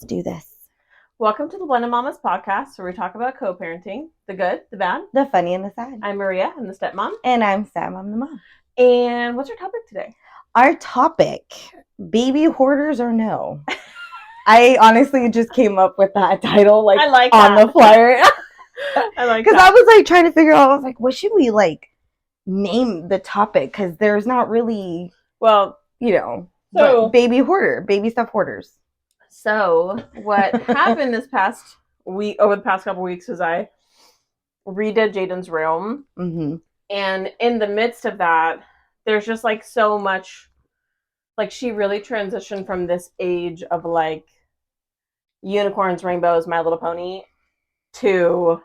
do this. Welcome to the Blended Mamas podcast, where we talk about co-parenting, the good, the bad, the funny, and the sad. I'm Maria, I'm the stepmom. And I'm Sam, I'm the mom. And what's our topic today? Our topic, baby hoarders or no? I honestly just came up with that title I like on that. The flyer. I like Because that. I was trying to figure out, I was like, what should we name the topic? Because there's not really, baby hoarder, baby stuff hoarders. So what happened this past week, over the past couple weeks, was I redid Jaden's room. Mm-hmm. And in the midst of that, there's just so much, she really transitioned from this age of unicorns, rainbows, My Little Pony to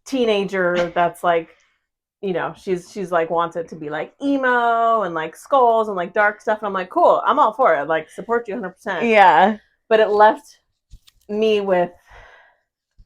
teenager that's she's wants it to be emo and skulls and dark stuff. And I'm like, cool, I'm all for it. Support you 100%. Yeah. But it left me with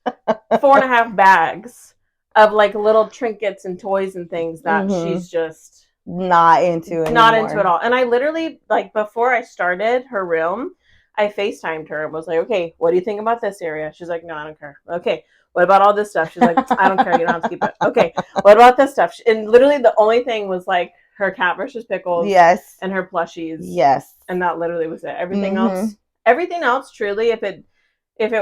4.5 bags of little trinkets and toys and things that she's just not into at all. And I literally, before I started her room, I FaceTimed her and was like, okay, what do you think about this area? She's like, no, I don't care. Okay, what about all this stuff? She's like, I don't care. You don't have to keep it. Okay, what about this stuff? And literally the only thing was her Cat versus Pickles. Yes. And her plushies. Yes. And that literally was it. Everything else, truly, if it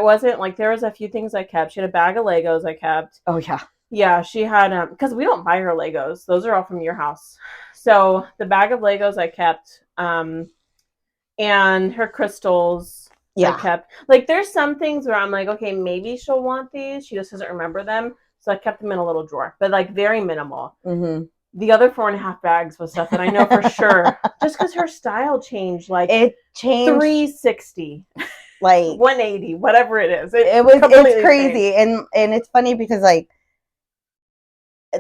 wasn't, there was a few things I kept. She had a bag of Legos I kept. Oh, yeah. Yeah, she had, because we don't buy her Legos. Those are all from your house. So the bag of Legos I kept, and her crystals I kept. There's some things where I'm like, okay, maybe she'll want these. She just doesn't remember them. So I kept them in a little drawer, but very minimal. Mm-hmm. The other 4.5 bags was stuff that I know for sure, just because her style changed, it changed 360, 180, whatever it is. It's crazy. And it's funny because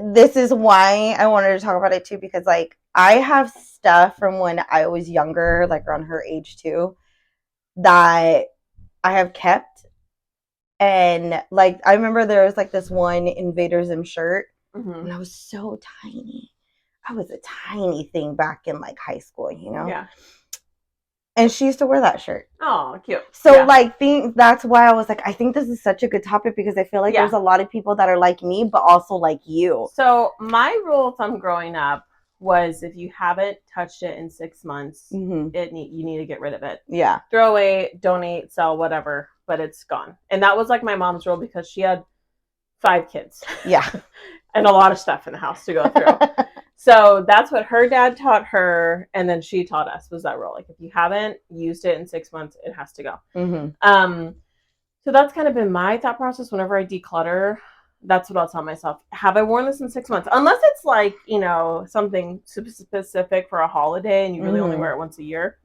this is why I wanted to talk about it too, because I have stuff from when I was younger, around her age too, that I have kept. And I remember there was this one Invader Zim shirt. Mm-hmm. And I was so tiny. I was a tiny thing back in high school, Yeah. And she used to wear that shirt. Oh, cute. So that's why I was I think this is such a good topic, because I feel there's a lot of people that are like me, but also like you. So my rule of thumb growing up was, if you haven't touched it in 6 months, you need to get rid of it. Yeah. Throw away, donate, sell, whatever, but it's gone. And that was my mom's rule, because she had 5 kids. Yeah. And a lot of stuff in the house to go through. So that's what her dad taught her, and then she taught us, was that rule. If you haven't used it in 6 months, it has to go. Mm-hmm. So that's kind of been my thought process whenever I declutter. That's what I'll tell myself. Have I worn this in 6 months? Unless it's something specific for a holiday and you really only wear it once a year.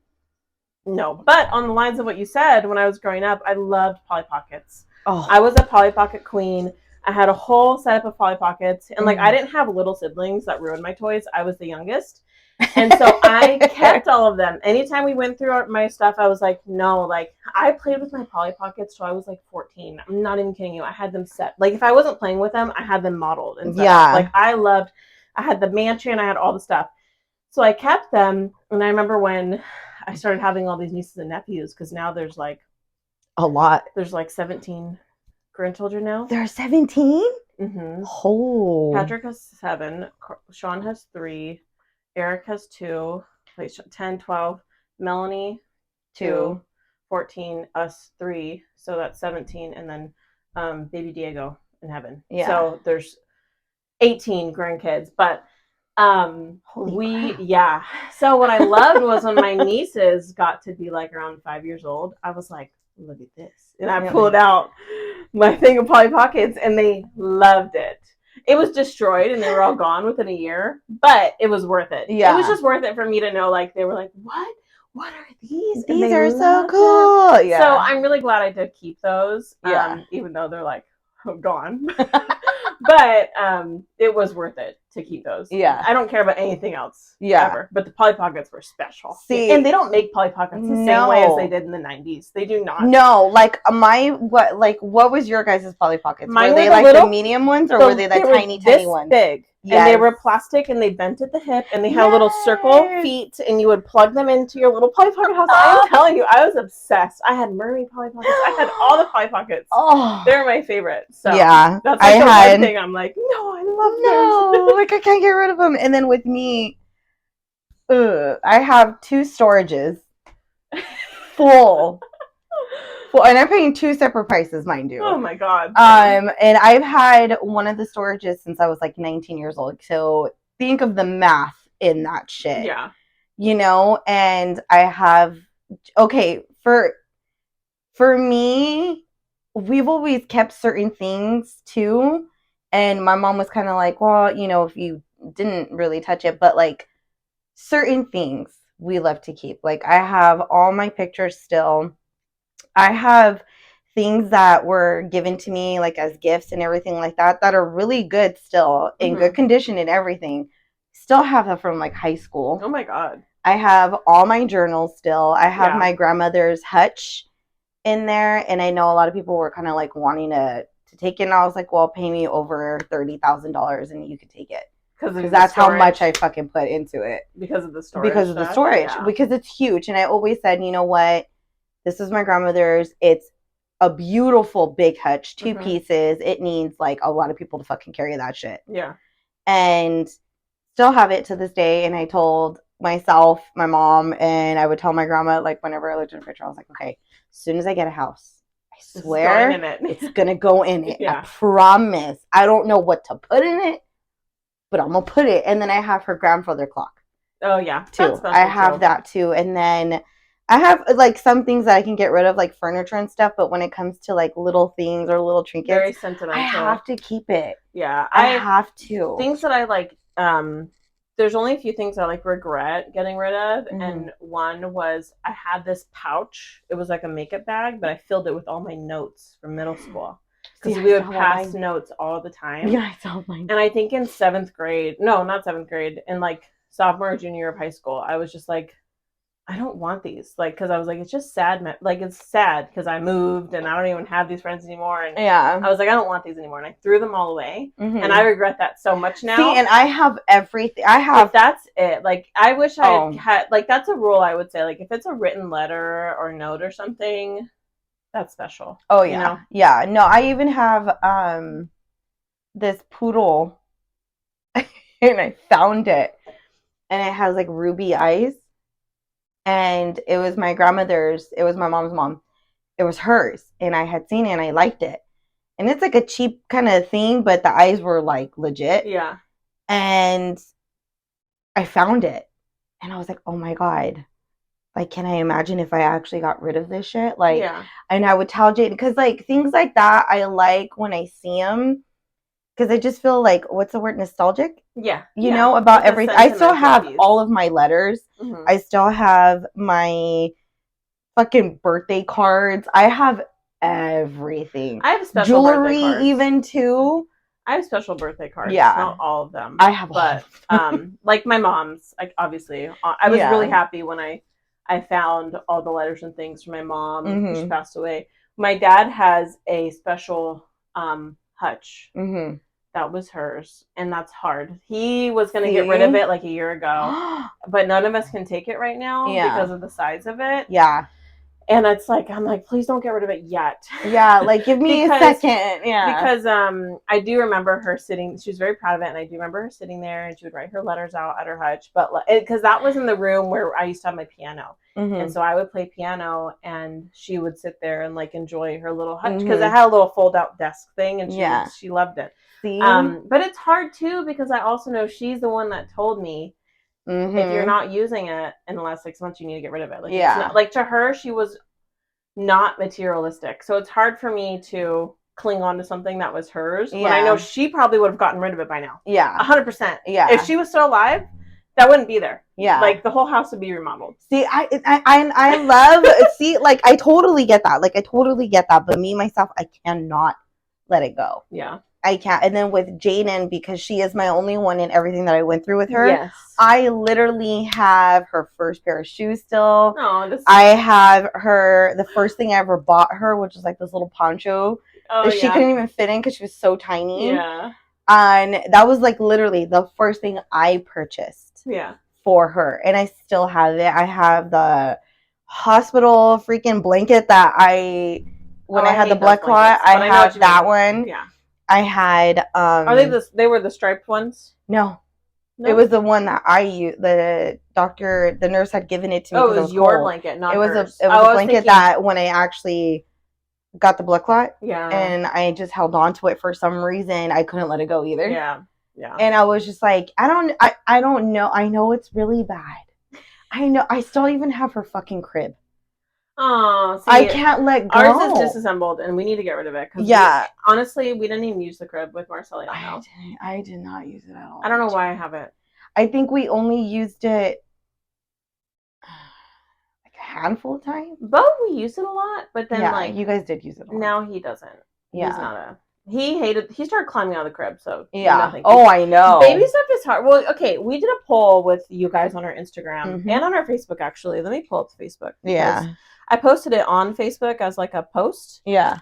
No. But on the lines of what you said, when I was growing up, I loved Polly Pockets. Oh. I was a Polly Pocket queen. I had a whole setup of Polly Pockets. And I didn't have little siblings that ruined my toys. I was the youngest. And so I kept all of them. Anytime we went through my stuff, I was no, I played with my Polly Pockets till I was 14. I'm not even kidding you. I had them set. If I wasn't playing with them, I had them modeled. And yeah. I had the mansion, I had all the stuff. So I kept them. And I remember when I started having all these nieces and nephews, because now there's a lot. There's 17 grandchildren now. There are 17? Mm-hmm. Oh. Patrick has 7. Sean has 3. Eric has 2. 10, 12. Melanie, 2. 14. Us, 3. So that's 17. And then baby Diego in heaven. Yeah. So there's 18 grandkids. But crap. So what I loved was when my nieces got to be around 5 years old, I was look at this. And I pulled out my thing of Polly Pockets, and they loved it. It was destroyed, and they were all gone within a year, but it was worth it. Yeah. It was just worth it for me to know, they were what? What are these? These are so cool. Them. Yeah. So I'm really glad I did keep those, even though they're gone. But it was worth it to keep those. Yeah. I don't care about anything else. Yeah. Ever. But the Polly Pockets were special. See, and they don't make Polly Pockets the same way as they did in the 90s. They do not. No, what was your guys' Polly Pockets? Mine were they the the medium ones, or were they the tiny ones? Big. And they were plastic and they bent at the hip and they had little circle feet and you would plug them into your little Polly Pocket house. I am telling you, I was obsessed. I had mermaid Polly Pockets. I had all the Polly Pockets. Oh, they're my favorite. So yeah, that's like the one thing I'm like, no, I love those. Like I can't get rid of them. And then with me, I have 2 storages full. Well, and I'm paying 2 separate prices, mind you. Oh my god. And I've had one of the storages since I was like 19 years old. So think of the math in that shit. Yeah. You know, and I have for me, we've always kept certain things too. And my mom was kind of like, well, you know, if you didn't really touch it, but like certain things we love to keep. Like I have all my pictures still. I have things that were given to me like as gifts and everything like that are really good still, in good condition and everything. Still have that from like high school. Oh my god. I have all my journals still. I have my grandmother's hutch in there, and I know a lot of people were kind of like wanting to take it, and I was like, well, pay me over $30,000 and you could take it. Because that's how much I fucking put into it. Because of the storage. Because of the storage. Yeah. Because it's huge. And I always said, you know what? This is my grandmother's. It's a beautiful big hutch, 2 pieces. It needs like a lot of people to fucking carry that shit. Yeah. And still have it to this day. And I told myself, my mom, and I would tell my grandma, like whenever I looked in a picture, I was like, okay, as soon as I get a house, I swear it's going to go in it. Yeah. I promise. I don't know what to put in it, but I'm going to put it. And then I have her grandfather clock. Oh, yeah. Too. I have that too. And then I have like some things that I can get rid of, like furniture and stuff. But when it comes to like little things or little trinkets, very sentimental. I have to keep it. Yeah. I have to. Things that I like, there's only a few things I like regret getting rid of. And one was I had this pouch. It was like a makeup bag, but I filled it with all my notes from middle school. Because we would pass notes all the time. Yeah, I saw mine. And I think in 7th grade, no, not 7th grade, in like sophomore or junior year of high school, I was just like, I don't want these. Like, because I was like, it's just sad. Like, it's sad because I moved and I don't even have these friends anymore. And yeah. I was like, I don't want these anymore. And I threw them all away. And I regret that so much now. See, and I have everything. I have. But that's it. Like, I wish I had, like, that's a rule I would say. Like, if it's a written letter or note or something, that's special. Oh, yeah. You know? Yeah. No, I even have this poodle and I found it. And it has, like, ruby eyes. And it was my grandmother's. It was my mom's mom. It was hers. And I had seen it and I liked it. And it's like a cheap kind of thing, but the eyes were like legit. Yeah. And I found it. And I was like, oh my God. Like, can I imagine if I actually got rid of this shit? Like, yeah. And I would tell Jade, because like things like that, I like when I see them. Because I just feel like, what's the word, nostalgic? Yeah. You know, about everything. I still have all of my letters. I still have my fucking birthday cards. I have everything. I have special jewelry birthday cards. Even too. I have special birthday cards. Yeah. Not all of them. I have but like my mom's, like obviously. I was really happy when I found all the letters and things from my mom. She passed away. My dad has a special hutch. That was hers, and that's hard. He was going to get rid of it like a year ago, but none of us can take it right now because of the size of it. Yeah. And it's like, I'm like, please don't get rid of it yet. Yeah, like give me a second. Yeah. Because I do remember her sitting, she was very proud of it, and I do remember her sitting there, and she would write her letters out at her hutch. But because that was in the room where I used to have my piano. And so I would play piano, and she would sit there and like enjoy her little hutch, because it had a little fold out desk thing, and she loved it. See? But it's hard too, because I also know she's the one that told me, if you're not using it in the last 6 months, you need to get rid of it. Like, it's not, like to her, she was not materialistic. So it's hard for me to cling on to something that was hers when I know she probably would have gotten rid of it by now. Yeah. 100%. Yeah. If she was still alive, that wouldn't be there. Yeah. Like the whole house would be remodeled. See, I love, see, like I totally get that. Like I totally get that. But me, myself, I cannot let it go. Yeah. I can't. And then with Jaden, because she is my only one in everything that I went through with her, I literally have her first pair of shoes still. I have the first thing I ever bought her, which is like this little poncho that she couldn't even fit in because she was so tiny. Yeah. And that was like literally the first thing I purchased for her. And I still have it. I have the hospital freaking blanket that when I had the blood clot, I have that one. Yeah. I had Are they were the striped ones? No. It was the one that I used. The nurse had given it to me. Oh, it was your blanket, not hers. It was a blanket that when I actually got the blood clot, and I just held on to it for some reason, I couldn't let it go either. Yeah. And I was just like, I don't know. I know it's really bad. I know. I still even have her fucking crib. Oh, I can't let go. Ours is disassembled, and we need to get rid of it. Honestly, we didn't even use the crib with Marceliano. I did not use it at all. I don't know why I have it. I think we only used it like a handful of times. But we used it a lot. But then, you guys did use it a lot. Now he doesn't. Yeah. He's not a... He started climbing out of the crib, so nothing. Oh, I know. Baby stuff is hard. Well, okay, we did a poll with you guys on our Instagram and on our Facebook, actually. Let me pull up the Facebook. Yeah. I posted it on Facebook as like a post. Yeah.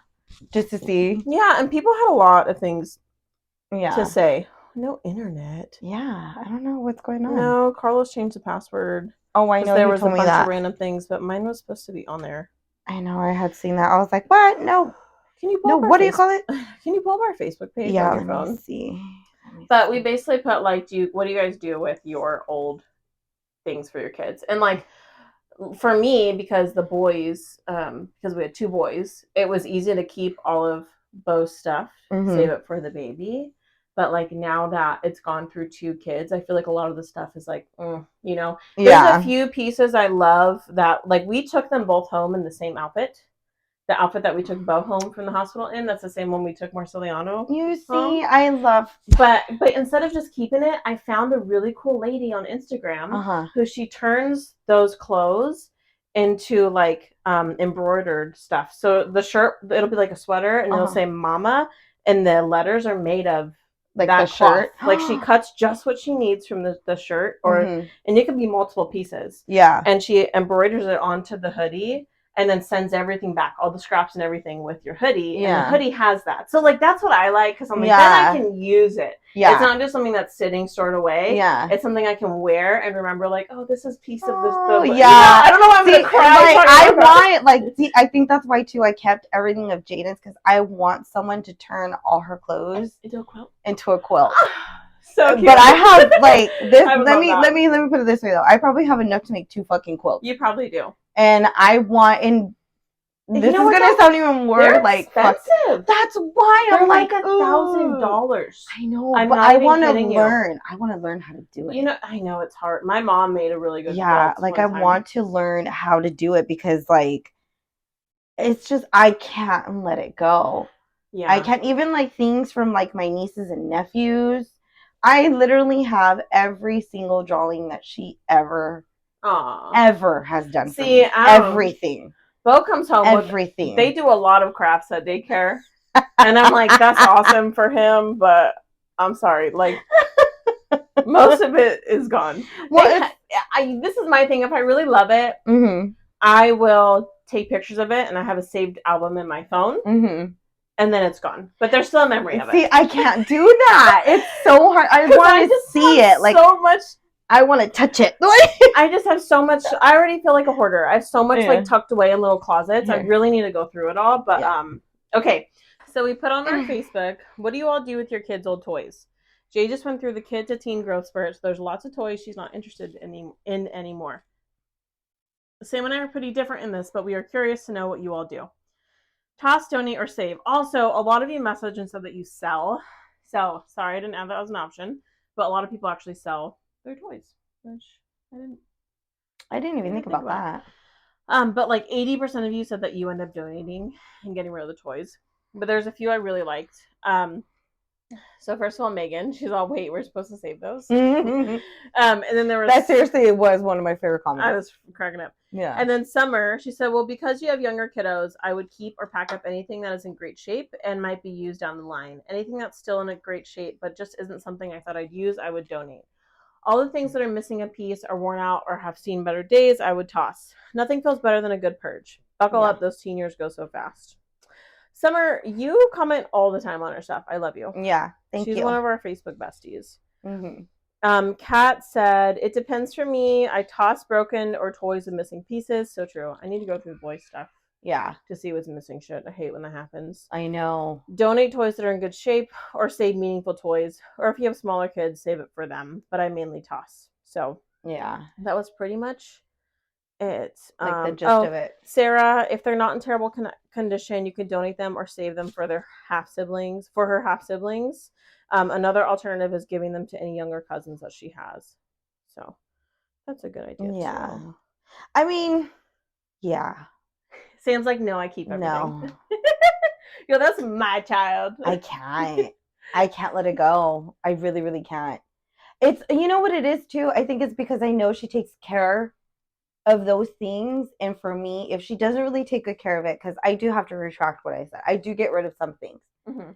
Just to see. Yeah, and people had a lot of things to say. No internet. Yeah, I don't know what's going on. No, Carlos changed the password. Oh, I know. There was a bunch of random things, but mine was supposed to be on there. I know. I had seen that. I was like, what? No. Can you pull what do you call it? Can you pull up our Facebook page on your phone? Let me see. But we basically put like, what do you guys do with your old things for your kids? And like, for me, because the boys, because we had 2 boys, it was easy to keep all of Bo's stuff, save it for the baby. But like now that it's gone through 2 kids, I feel like a lot of the stuff is like, you know, there's a few pieces I love that, like, we took them both home in the same outfit. The outfit that we took Bo home from the hospital in, that's the same one we took Marceliano. You see, home. I love... But instead of just keeping it, I found a really cool lady on Instagram who she turns those cloths into like embroidered stuff. So the shirt, it'll be like a sweater and it'll say mama, and the letters are made of like that the cloth. Shirt. Like she cuts just what she needs from the shirt, or and it could be multiple pieces. Yeah. And she embroiders it onto the hoodie. And then sends everything back, all the scraps and everything with your hoodie. Yeah. And the hoodie has that. So, like, that's what I like, because I'm like, then I can use it. Yeah. It's not just something that's sitting stored away. Yeah. It's something I can wear and remember, like, oh, this is a piece of this. Yeah. You know, I don't know why I'm going to cry. Like, I want, like, see, I think that's why, too, I kept everything of Jaden's, because I want someone to turn all her clothes into a quilt. So cute. But I have, like, this. let me put it this way, though. I probably have enough to make 2 fucking quilts. You probably do. And I want, and this is gonna sound even more like expensive. That's why they're I'm like $1,000. I know, but I want to learn. I want to learn how to do it. You know, I know it's hard. My mom made a really good. Like I want to learn how to do it, because like it's just I can't let it go. Yeah, I can't, even like things from like my nieces and nephews. I literally have every single drawing that she ever has done for me. Everything. Bo comes home everything. They do a lot of crafts at daycare. And I'm like, that's awesome for him, but I'm sorry. Like, most of it is gone. Well, this is my thing. If I really love it, I will take pictures of it, and I have a saved album in my phone. And then it's gone. But there's still a memory of it. See, I can't do that. It's so hard. I want to see it. Like, so much. I want to touch it. I just have so much. I already feel like a hoarder. I have so much like tucked away in little closets. I really need to go through it all. But okay. So we put on our Facebook, what do you all do with your kids' old toys? Jay just went through the kid to teen growth spurt. So there's lots of toys she's not interested in anymore. Sam and I are pretty different in this, but we are curious to know what you all do. Toss, donate, or save. Also, a lot of you messaged and said that you sell. So sorry, I didn't have that as an option. But a lot of people actually sell their toys, which I didn't even think about that. But like 80% of you said that you end up donating and getting rid of the toys. But there's a few I really liked. So first of all, Megan, she's all, wait, we're supposed to save those. And then there was that seriously was one of my favorite comments. I was cracking up. Yeah. And then Summer, she said, well, because you have younger kiddos, I would keep or pack up anything that is in great shape and might be used down the line. Anything that's still in a great shape but just isn't something I thought I'd use, I would donate. All the things that are missing a piece, are worn out, or have seen better days, I would toss. Nothing feels better than a good purge. Buckle up, those teen years go so fast. Summer, you comment all the time on our stuff. I love you. Yeah, thank She's you. one of our Facebook besties. Mm-hmm. Kat said, it depends for me. I toss broken or toys with missing pieces. So true. I need to go through the boys' stuff. Yeah. To see what's missing shit. I hate when that happens. I know. Donate toys that are in good shape or save meaningful toys. Or if you have smaller kids, save it for them. But I mainly toss. So yeah, that was pretty much it. Like the gist of it. Sarah, if they're not in terrible condition, you can donate them or save them for their half siblings. For her half siblings, another alternative is giving them to any younger cousins that she has. So that's a good idea too. I mean, yeah. Sam's like, no, I keep everything. No. Yo, that's my child. I can't let it go. I really, really can't. It's, you know what it is too? I think it's because I know she takes care of those things. And for me, if she doesn't really take good care of it, because I do have to retract what I said, I do get rid of some things. Mm-hmm.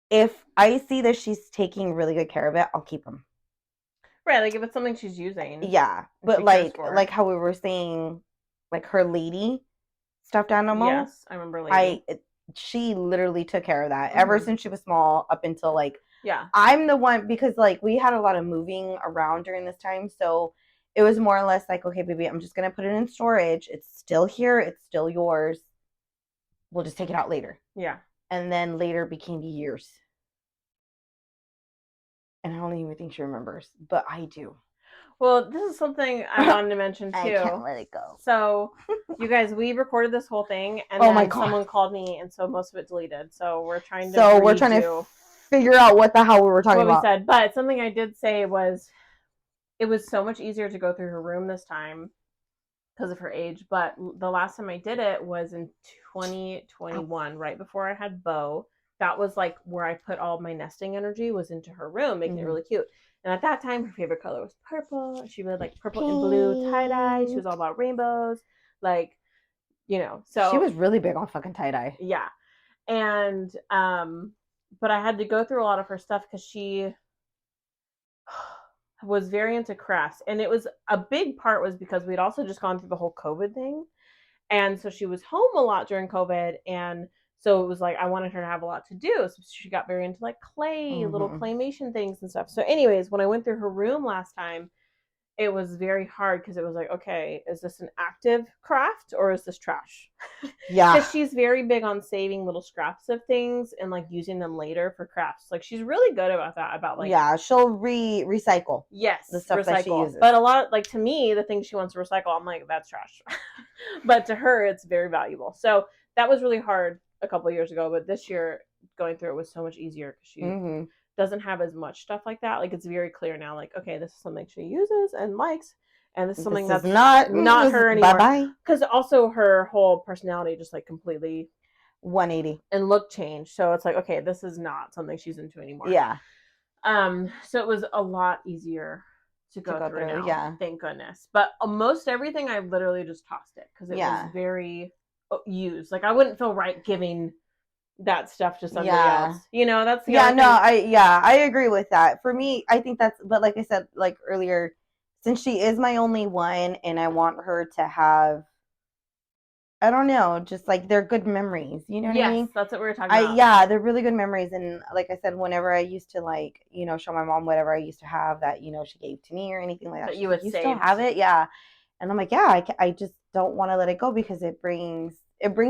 If I see that she's taking really good care of it, I'll keep them. Right, like if it's something she's using. Yeah, but like how we were saying, like her lady stuffed animal. Yes, I remember lady. She literally took care of that ever since she was small up until like, yeah. I'm the one, because like we had a lot of moving around during this time. So it was more or less like, okay, baby, I'm just going to put it in storage. It's still here. It's still yours. We'll just take it out later. Yeah. And then later became years. And I don't even think she remembers, but I do. Well, this is something I wanted to mention too. I can't let it go. So, you guys, we recorded this whole thing, and then someone called me, and so most of it deleted. So we're trying to figure out what the hell we were talking about. What we said, but something I did say was, it was so much easier to go through her room this time because of her age. But the last time I did it was in 2021, right before I had Bo. That was like where I put all my nesting energy was into her room, making it really cute. And at that time, her favorite color was purple. She really liked purple and blue tie-dye. She was all about rainbows. Like, you know, so she was really big on fucking tie-dye. Yeah. And, but I had to go through a lot of her stuff because she was very into crafts. And it was a big part was because we'd also just gone through the whole COVID thing. And so she was home a lot during COVID. And so it was like, I wanted her to have a lot to do. So she got very into like clay, little claymation things and stuff. So anyways, when I went through her room last time, it was very hard because it was like, okay, is this an active craft or is this trash? Yeah. Because she's very big on saving little scraps of things and like using them later for crafts. Like she's really good about that. About like, yeah, she'll recycle. Yes, the stuff that she uses. But a lot, like to me, the things she wants to recycle, I'm like, that's trash. But to her, it's very valuable. So that was really hard a couple of years ago, but this year going through it was so much easier because she doesn't have as much stuff like that. Like it's very clear now, like, okay, this is something she uses and likes, and this is something that's not her anymore. Bye-bye. Because also her whole personality just like completely 180 and look changed. So it's like, okay, this is not something she's into anymore. Yeah. So it was a lot easier to go through now. Yeah. Thank goodness. But most everything I literally just tossed it because it was very used. Like I wouldn't feel right giving that stuff to somebody else. You know, that's the I agree with that. For me, I think that's, but like I said like earlier, since she is my only one and I want her to have, I don't know, just like they're good memories, you know what I mean? Yes, that's what we were talking about. Yeah, they're really good memories. And like I said, whenever I used to like, you know, show my mom whatever I used to have that, you know, she gave to me or anything like that, that you would still have it. Yeah. And I'm like, yeah, I just don't want to let it go because it brings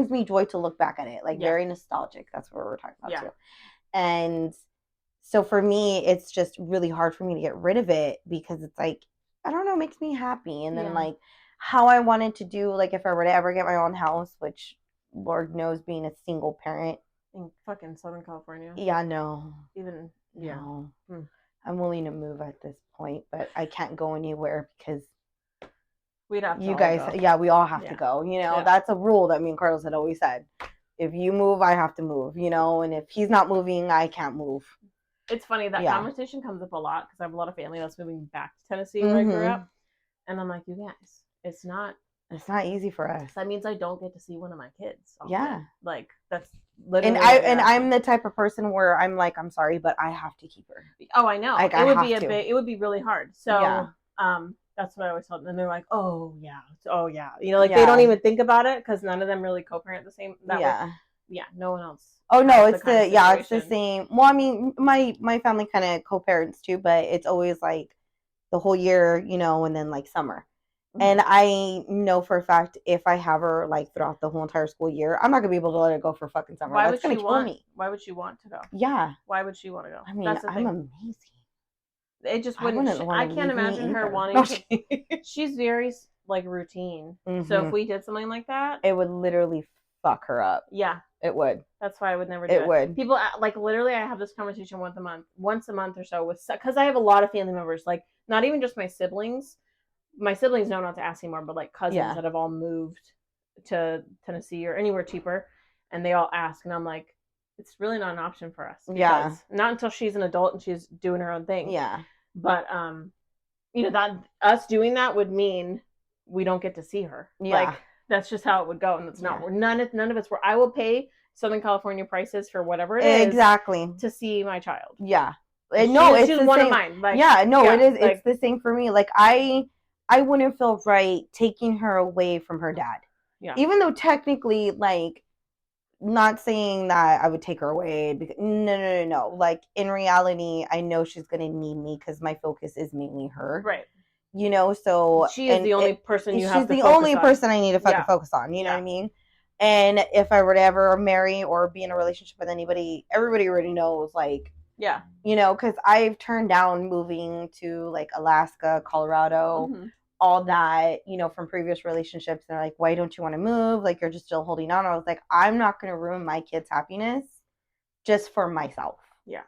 me joy to look back at it, like very nostalgic. That's what we're talking about too. And so for me, it's just really hard for me to get rid of it because it's like, I don't know, it makes me happy. And then like how I wanted to do, like if I were to ever get my own house, which Lord knows being a single parent in fucking Southern California. Yeah, no. Even, no. I'm willing to move at this point, but I can't go anywhere because we'd have to you guys, we all have to go. You know, that's a rule that me and Carlos had always said. If you move, I have to move, you know, and if he's not moving, I can't move. It's funny, that conversation comes up a lot because I have a lot of family that's moving back to Tennessee where I grew up. And I'm like, you guys, it's not easy for us. That means I don't get to see one of my kids. Like that's literally. And I'm the type of person where I'm like, I'm sorry, but I have to keep her. Oh, I know. Like, it would be really hard. So, that's what I always tell them. And they're like, oh yeah. You know, like they don't even think about it because none of them really co-parent the same. Way. no one else. Oh no, it's it's the same. Well, I mean, my family kind of co-parents too, but it's always like the whole year, and then like summer. Mm-hmm. And I know for a fact if I have her like throughout the whole entire school year, I'm not gonna be able to let her go for fucking summer. That's gonna kill me. Why would she want to go? Yeah. Why would she want to go? I mean, I'm amazing. It just wouldn't. I can't imagine her wanting to. She's very like routine. Mm-hmm. So if we did something like that, it would literally fuck her up. Yeah, it would. That's why I would never do it. It would. People like literally. I have this conversation once a month or so with because I have a lot of family members. Like not even just my siblings. My siblings know not to ask anymore, but like cousins that have all moved to Tennessee or anywhere cheaper, and they all ask, and I'm like, it's really not an option for us. Yeah. Not until she's an adult and she's doing her own thing. Yeah. But that us doing that would mean we don't get to see her. Yeah. Like that's just how it would go, and it's not. None of us were. I will pay Southern California prices for whatever it is exactly to see my child. Yeah. No, it's she's one of mine. Like, it is. Like, it's the same for me. Like I wouldn't feel right taking her away from her dad. Yeah. Even though technically, like, not saying that I would take her away. Because, no. Like, in reality, I know she's going to need me because my focus is mainly her. Right. So... She is the only person you have to focus on. She's the only person I need to fucking focus on. You know what I mean? And if I were to ever marry or be in a relationship with anybody, everybody already knows, like... Yeah. Because I've turned down moving to, like, Alaska, Colorado... Mm-hmm. All that, from previous relationships. And they're like, why don't you want to move? Like, you're just still holding on. I was like, I'm not going to ruin my kids' happiness just for myself. Yeah.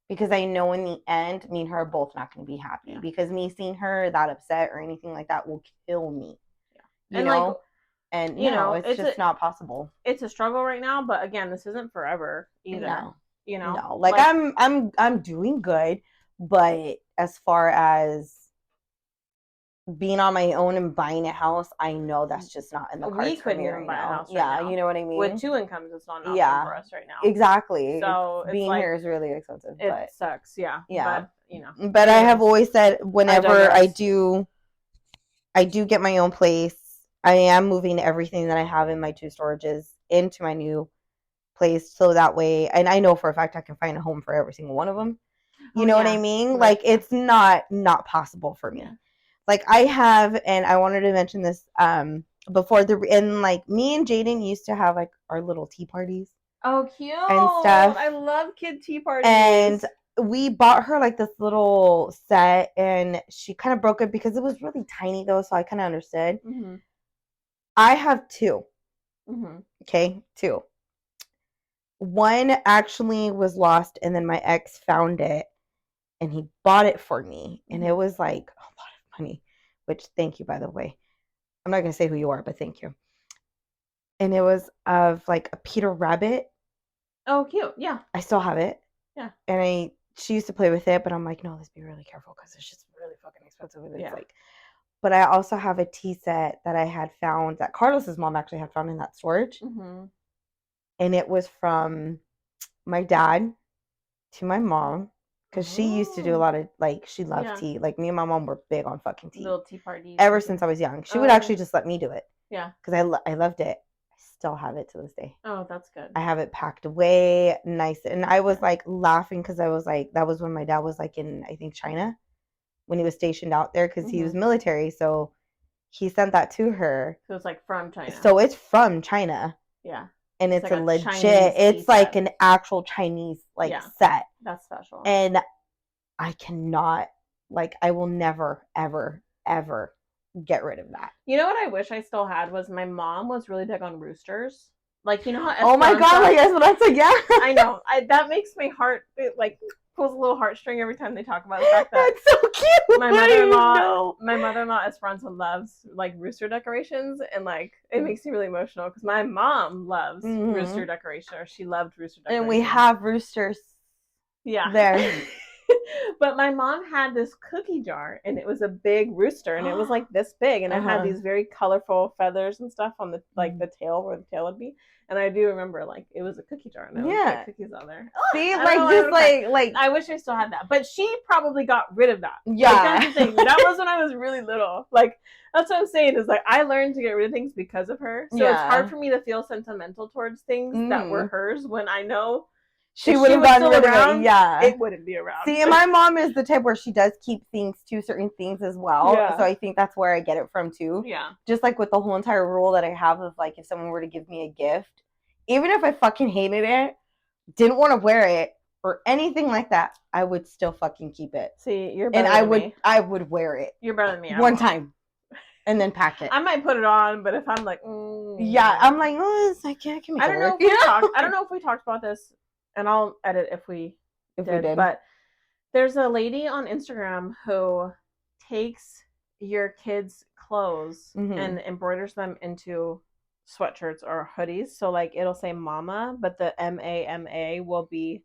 Because I know in the end, me and her are both not going to be happy. Yeah. Because me seeing her that upset or anything like that will kill me. Yeah. You know? Like, and, it's just not possible. It's a struggle right now. But again, this isn't forever either. No. No. Like I'm doing good. But as far as being on my own and buying a house, I know that's just not in the cards. We couldn't even buy a house right now. You know what I mean? With 2 incomes, it's not an option for us right now. Exactly. So being here is really expensive. It sucks, yeah. Yeah. But, but I have always said whenever I do get my own place, I am moving everything that I have in my 2 storages into my new place so that way, and I know for a fact I can find a home for every single one of them. You know what I mean? Right. Like, it's not possible for me. Yeah. Like, I have, and I wanted to mention this before, and like, me and Jaden used to have, like, our little tea parties. Oh, cute. And stuff. I love kid tea parties. And we bought her, like, this little set, and she kind of broke it because it was really tiny, though, so I kind of understood. Mm-hmm. I have 2. Mm-hmm. Okay, 2. One actually was lost, and then my ex found it, and he bought it for me, and it was, like, a lot of money, which, thank you, by the way. I'm not going to say who you are, but thank you. And it was of, like, a Peter Rabbit. Oh, cute. Yeah. I still have it. Yeah. And she used to play with it, but I'm like, no, let's be really careful because it's just really fucking expensive. And it's like, but I also have a tea set that I had found that Carlos's mom actually had found in that storage. Mm-hmm. And it was from my dad to my mom. Because she used to do a lot of, like, she loved tea. Like, me and my mom were big on fucking tea. Little tea parties. Ever since I was young. She would actually just let me do it. Yeah. Because I loved it. I still have it to this day. Oh, that's good. I have it packed away, nice. And I was, like, laughing because I was, like, that was when my dad was, like, in, I think, China. When he was stationed out there because he was military. So he sent that to her. So it's, like, from China. So it's from China. Yeah. And it's like a legit, it's like an actual Chinese, like, set. That's special. And I cannot, like, I will never, ever, ever get rid of that. You know what I wish I still had was my mom was really big on roosters. Like, you know how oh my God, like, that's like, yeah. I know. that makes my heart, it, like, pulls a little heartstring every time they talk about the fact that that's so cute. My mother-in-law Esperanza loves, like, rooster decorations, and, like, it makes me really emotional because my mom loves rooster decoration, or she loved rooster decoration. And we have roosters. Yeah. There. But my mom had this cookie jar, and it was a big rooster, and it was like this big, and it had these very colorful feathers and stuff on the the tail where the tail would be. And I do remember it was a cookie jar, and I would put cookies on there. See, like I wish I still had that, but she probably got rid of that. Yeah, that's the thing. That was when I was really little. That's what I'm saying is I learned to get rid of things because of her. So it's hard for me to feel sentimental towards things that were hers when I know. She would have gotten rid of it. Yeah, it wouldn't be around. See, and my mom is the type where she does keep things to certain things as well. Yeah. So I think that's where I get it from too. Yeah. Just with the whole entire rule that I have of if someone were to give me a gift, even if I fucking hated it, didn't want to wear it or anything like that, I would still fucking keep it. See, you're better than me. I would wear it. You're better than me. One time. And then pack it. I might put it on, but if I'm yeah, I'm it's I can make it work. I don't know if we talked about this. And I'll edit if we did. But there's a lady on Instagram who takes your kids' clothes and embroiders them into sweatshirts or hoodies. So it'll say mama, but the MAMA will be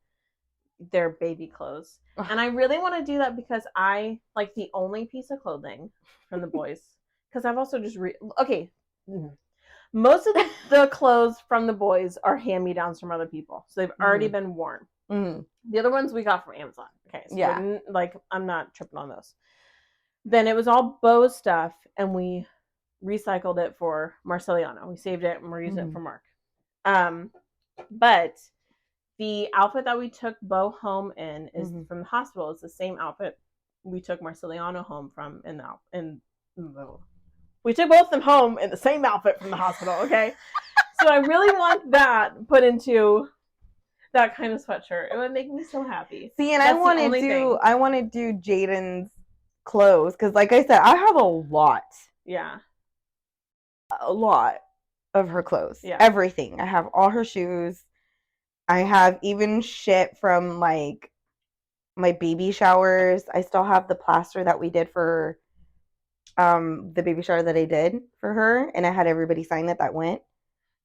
their baby clothes. And I really want to do that because I like the only piece of clothing from the boys. Because I've also just most of the clothes from the boys are hand-me-downs from other people. So they've already been worn. The other ones we got from Amazon. Okay. So I'm not tripping on those. Then it was all Bo stuff, and we recycled it for Marceliano. We saved it, and we're using it for Mark. But the outfit that we took Bo home in is from the hospital. It's the same outfit we took Marceliano home from we took both of them home in the same outfit from the hospital, okay? So I really want that put into that kind of sweatshirt. It would make me so happy. See, and I want to do Jaden's clothes because, like I said, I have a lot. Yeah. A lot of her clothes. Yeah. Everything. I have all her shoes. I have even shit from my baby showers. I still have the plaster that we did for the baby shower that I did for her, and I had everybody sign it that went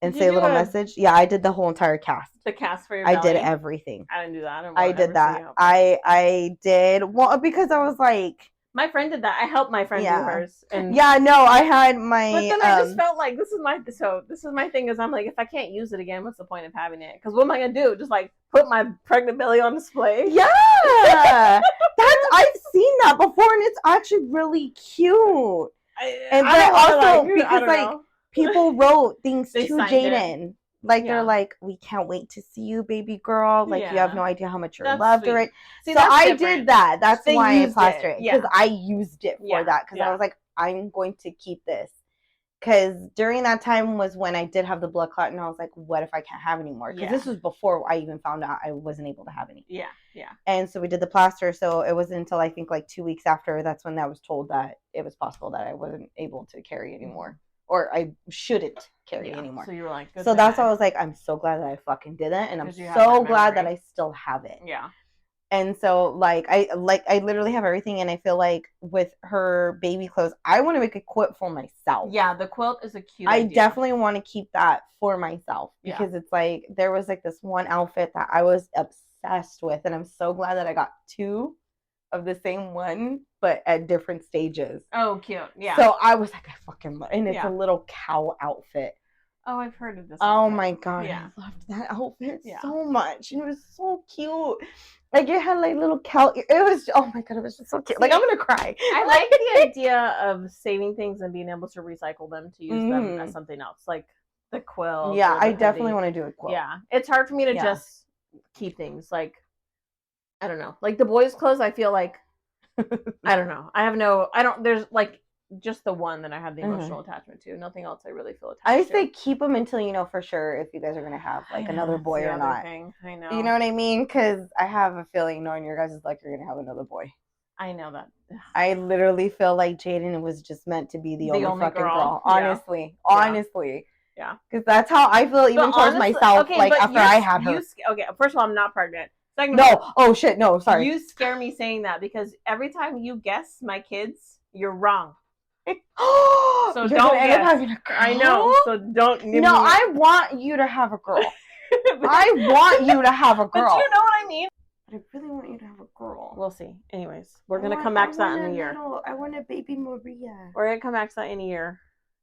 and say a little message. Yeah, I did the whole entire cast. The cast for your belly? I did everything. I didn't do that. I did that. I did because I was my friend did that. I helped my friend do hers. And I had my. But then I just felt like this is my thing is I'm like, if I can't use it again, what's the point of having it? Because what am I gonna do? Just put my pregnant belly on display? Yeah, I've seen that before, and it's actually really cute. Because people wrote things to Jaden. They're like, we can't wait to see you, baby girl. You have no idea how much you're loved, right? So I did that. That's why I plastered it. Because I used it for that. Because I was like, I'm going to keep this. Because during that time was when I did have the blood clot, and I was like, what if I can't have any more? Because this was before I even found out I wasn't able to have any. Yeah, yeah. And so we did the plaster. So it wasn't until I think 2 weeks after that's when I was told that it was possible that I wasn't able to carry anymore. Or I shouldn't carry anymore. So you were like, so that's why I was like, I'm so glad that I fucking did it, and I'm so glad that I still have it. Yeah. And so I literally have everything, and I feel like with her baby clothes, I want to make a quilt for myself. Yeah, the quilt is a cute idea. I definitely want to keep that for myself because it's there was this one outfit that I was obsessed with, and I'm so glad that I got two of the same one, but at different stages. Oh, cute. Yeah. So I was like, I fucking love it. And it's a little cow outfit. Oh, I've heard of this. Oh my God. Yeah. I loved that outfit so much. And it was so cute. It had little cow. It was, oh my God, it was just so cute. I'm going to cry. I like the idea of saving things and being able to recycle them to use them as something else. Like the quilt. Yeah, I definitely want to do a quilt. Yeah. It's hard for me to just keep things. I don't know. The boys' clothes, I feel like, I don't know. There's just the one that I have the emotional attachment to. Nothing else I really feel attached to. I say keep them until you know for sure if you guys are going to have another boy or not. Thing. I know. You know what I mean? Because I have a feeling knowing your guys is you're going to have another boy. I know that. I literally feel like Jaden was just meant to be the only fucking girl. Honestly. Yeah. Honestly. Yeah. Because that's how I feel even towards myself after I had her. Okay, first of all, I'm not pregnant. Second oh shit, no, sorry. You scare me saying that because every time you guess my kids, you're wrong. So don't end up having a girl? I know, so don't. I want you to have a girl. I want you to have a girl. But you know what I mean? But I really want you to have a girl. We'll see. Anyways, we're going to come back to that in a year. I want a baby Maria. We're going to come back to that in a year.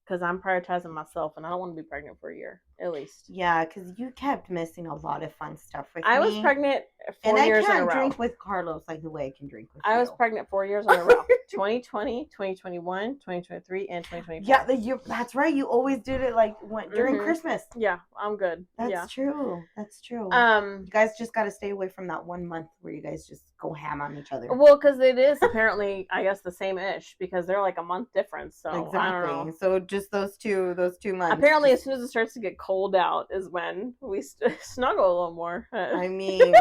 Because I'm prioritizing myself and I don't want to be pregnant for a year, at least. Yeah, because you kept missing a lot of fun stuff with me. I was pregnant 4 years in a row. And I can't drink with Carlos like the way I can drink with you. I was pregnant 4 years in a row. 2020, 2021, 2023, and 2024. Yeah, that's right. You always did it like during Christmas. Yeah, I'm good. That's true. That's true. You guys just got to stay away from that 1 month where you guys just go ham on each other. Well, because it is apparently, I guess, the same-ish because they're like a month difference. So exactly. I don't know. So just those 2 months. Apparently, as soon as it starts to get cold out is when we snuggle a little more. I mean,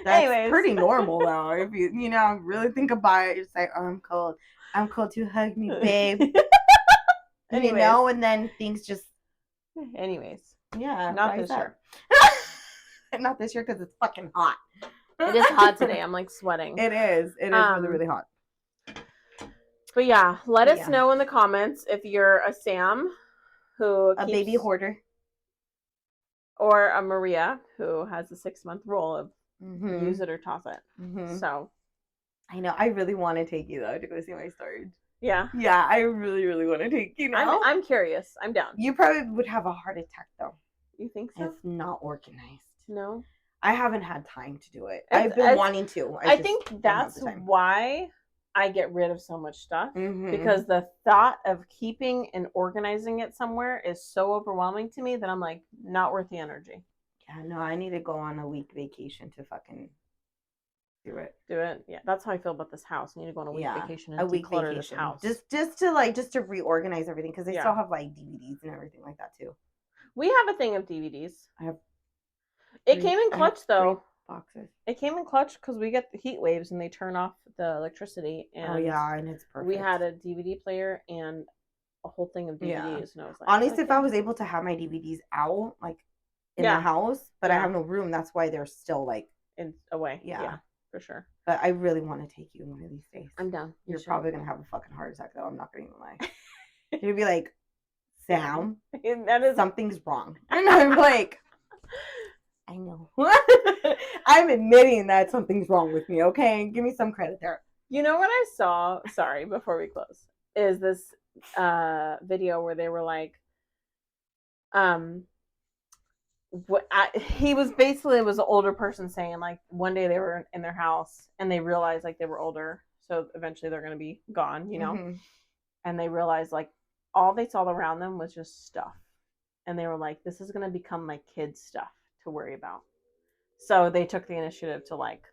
that's pretty normal though. If you really think about it, it's like, oh, I'm cold. I'm cold too. Hug me, babe. And then things just. Anyways. Yeah. Not this year. Not this year because it's fucking hot. It is hot today. I'm like sweating. It is. It is really, really hot. But yeah, let us know in the comments if you're a Sam who a baby hoarder, or a Maria who has a 6-month rule of use it or toss it. Mm-hmm. So I know I really want to take you though to go see my storage. Yeah, I really, really want to take you now. I'm curious. I'm down. You probably would have a heart attack though. You think so? It's not organized. No, I haven't had time to do it. I've been wanting to. I think that's why I get rid of so much stuff because the thought of keeping and organizing it somewhere is so overwhelming to me that I'm like, not worth the energy. Yeah, no, I need to go on a week vacation to fucking do it. Yeah, that's how I feel about this house. I need to go on a week vacation and declutter this house. Just to reorganize everything because they still have like DVDs and everything like that too. We have a thing of DVDs. I have. It came in clutch though. Boxes. It came in clutch because we get the heat waves and they turn off the electricity. And and it's perfect. We had a DVD player and a whole thing of DVDs, and I was like, honestly, if I was able to have my DVDs out like in the house, but I have no room, that's why they're still like away. Yeah, for sure. But I really want to take you one of these days. I'm down. You're probably gonna have a fucking heart attack though. I'm not gonna even lie. You'd be like, Sam, something's wrong, and I'm like. I know. I'm admitting that something's wrong with me, okay? Give me some credit there. You know what I saw, sorry, before we close, is this video where they were like, he was basically, it was an older person saying like one day they were in their house and they realized like they were older, so eventually they're going to be gone, and they realized like all they saw around them was just stuff. And they were like, this is going to become my kids' stuff to worry about. So they took the initiative to like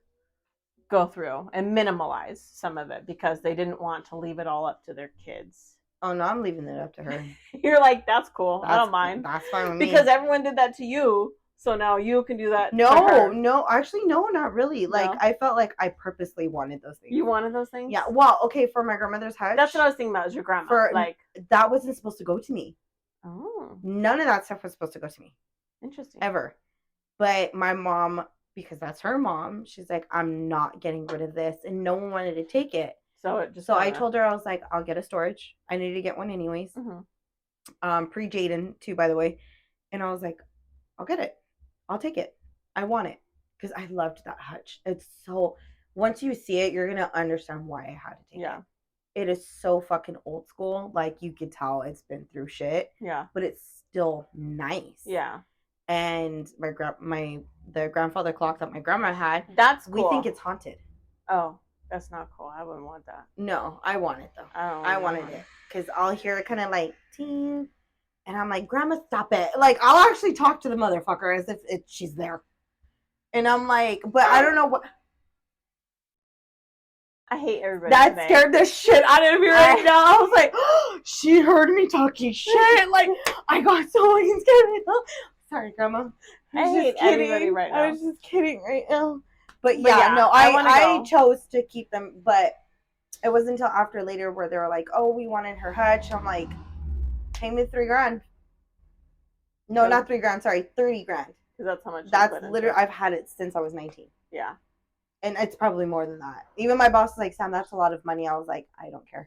go through and minimalize some of it because they didn't want to leave it all up to their kids. Oh no, I'm leaving it up to her. You're like, that's cool. I don't mind. That's fine with me. Because everyone did that to you, so now you can do that. No, actually, no, not really. Like I felt like I purposely wanted those things. You wanted those things? Yeah. Well, okay, for my grandmother's hutch. That's what I was thinking about. Is your grandma that wasn't supposed to go to me. Oh. None of that stuff was supposed to go to me. Interesting. Ever. But my mom, because that's her mom, she's like, I'm not getting rid of this. And no one wanted to take it. So I told her, I was like, I'll get a storage. I need to get one anyways. Pre-Jaden too, by the way. And I was like, I'll get it. I'll take it. I want it. Because I loved that hutch. It's so, once you see it, you're going to understand why I had to take it. It is so fucking old school. Like you could tell it's been through shit. Yeah. But it's still nice. Yeah. And the grandfather clock that my grandma had. That's cool. We think it's haunted. Oh, that's not cool. I wouldn't want that. No, I want it though. I wanted it because I'll hear it kind of like ting, and I'm like, Grandma, stop it! Like I'll actually talk to the motherfucker as if she's there, and I'm like, but I don't know what. I hate everybody. That today. Scared the shit out of me right now. I was like, oh, she heard me talking shit. Like I got so fucking scared. Sorry, Grandma. I hate everybody right now. I was just kidding right now. But yeah, no, I chose to keep them. But it wasn't until after later where they were like, oh, we wanted her hutch. I'm like, pay me $3,000. No, not $3,000. Sorry, $30,000. Because that's how much. That's literally. I've had it since I was 19. Yeah. And it's probably more than that. Even my boss was like, Sam, that's a lot of money. I was like, I don't care.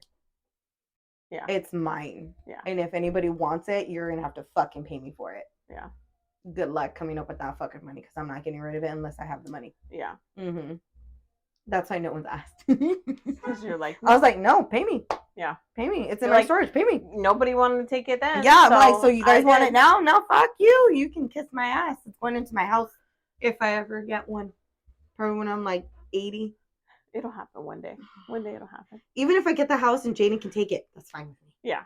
Yeah. It's mine. Yeah. And if anybody wants it, you're going to have to fucking pay me for it. Yeah. good luck coming up with that fucking money because I'm not getting rid of it unless I have the money. Yeah. Mm-hmm. That's why no one's asked. Because you're like, I was like, no, pay me. Yeah. Pay me. It's in You're my like, storage. Pay me. Nobody wanted to take it then. Yeah, I'm like, so you guys want it now? No, fuck you. You can kiss my ass. It's going into my house if I ever get one. Probably when I'm like 80. It'll happen one day. One day it'll happen. Even if I get the house and Jaden can take it, that's fine with me. Yeah.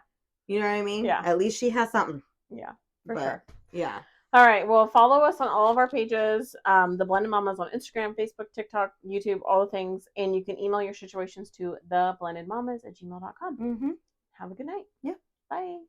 You know what I mean? Yeah. At least she has something. Yeah, for sure. Yeah. All right. Well, follow us on all of our pages. The Blended Mamas on Instagram, Facebook, TikTok, YouTube, all the things. And you can email your situations to theblendedmamas@gmail.com. Mm-hmm. Have a good night. Yeah. Bye.